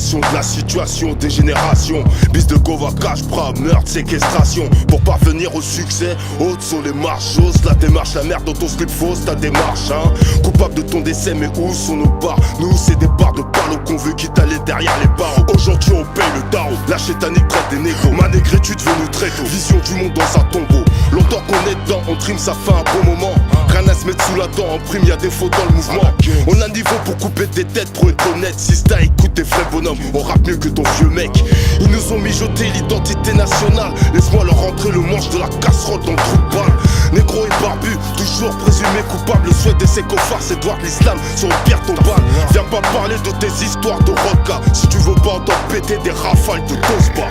Gestion de la situation des générations. Bis de Gova, cash, bras, meurtre, séquestration. Pour parvenir au succès, hautes sont les marches. J'ose la démarche, la merde dans ton slip fausse ta démarche hein. Coupable de ton décès, mais où sont nos bars? Nous c'est des barres de palo qu'on veut quitte aller derrière les barreaux. Aujourd'hui on paye le tarot, la chétanique traite des négros. Ma négritude venue très tôt, vision du monde dans un tombeau. Longtemps qu'on est dedans, on trime, ça fait un bon moment. Rien à se mettre sous la dent, en prime y'a des fautes dans le mouvement. On a niveau pour couper des têtes, pour être honnête. Si t'as écoute tes vrais bonhommes, on rappe mieux que ton vieux mec. Ils nous ont mijoté l'identité nationale. Laisse-moi leur rentrer le manche de la casserole dans le trou de balle. Négro et barbu, toujours présumé coupable. Le souhait des sécofards, c'est Edouard l'islam sur une pierre tombale. Viens pas parler de tes histoires de rodka si tu veux pas entendre péter des rafales de Tosba.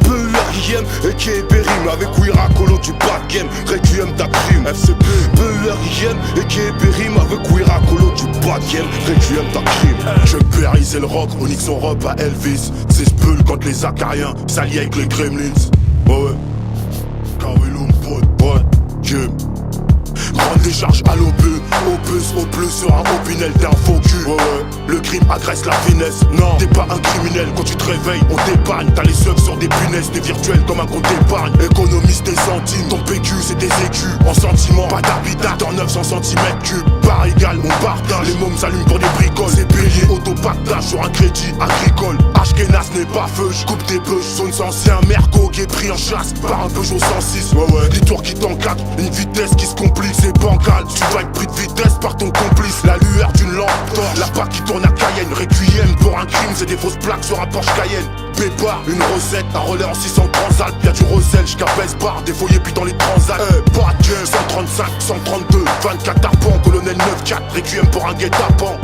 PERIM et Kéberim avec Wira Colo du bas de game. Requiem ta crime FCP. PERIM et Kéberim avec Wira Colo du bas de game. Requiem ta crime. Je périsais le rock, on nique son robe à Elvis. C'est Spul contre les Acariens, s'allier avec les Gremlins. Ouais, Kawilum pote, ouais, Jim. Grande décharge à l'obus, au plus sur un opinel, t'es un faux cul. Ouais, le crime agresse la finesse. Non, t'es pas un criminel, quand tu te réveilles, on t'épargne. T'as les seufs sur des punaises, t'es virtuel comme un compte d'épargne. Économise tes centimes, ton PQ c'est des écus. En sentiments, pas d'habitat, dans 900 cm3. Par égal, on partage. Les mômes s'allument pour des bricoles. C'est payé, autopactage sur un crédit agricole. Ashkenaz n'est pas feu, j'coupe des bœufs. Zone sensée, un merco qui est pris en chasse par un Peugeot 106. Ouais, des tours qui t'encadrent, une vitesse qui se complique. C'est bancal, tu vas être pris de vitesse par ton complice. La lueur d'une lampe torche, la plaque qui tourne à Cayenne. Requiem pour un crime, c'est des fausses plaques sur un Porsche Cayenne. Pépa, une recette, un relais en 600 transat. Y'a du Rosel, j'qu'à bar, des foyers puis dans les transats. Pas de gueule, 135, 132, 24 arpents, colonel 9-4, Requiem pour un guet-apens.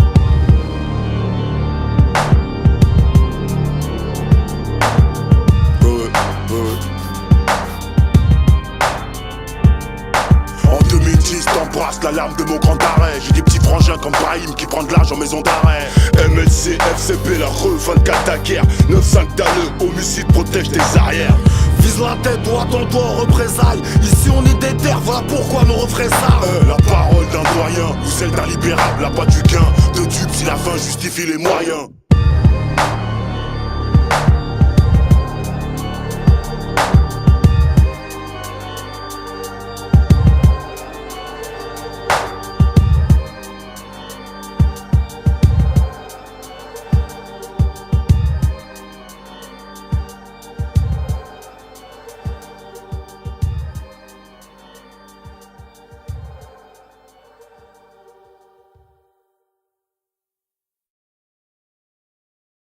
En 2010, t'embrasses l'alarme de mon grand arrêt. J'ai des petits frangins comme Brahim qui prend de l'âge en maison d'arrêt. MLC, FCP, la re, 24 ta guerre. 9-5 dalleux, homicide protège tes arrières. Vise la tête, doigt dans le doigt en représailles. Ici on est déter, voilà pourquoi nos refrains ça. La parole d'un doyen ou celle d'un libérable, la pas du gain de dupe si la fin justifie les moyens.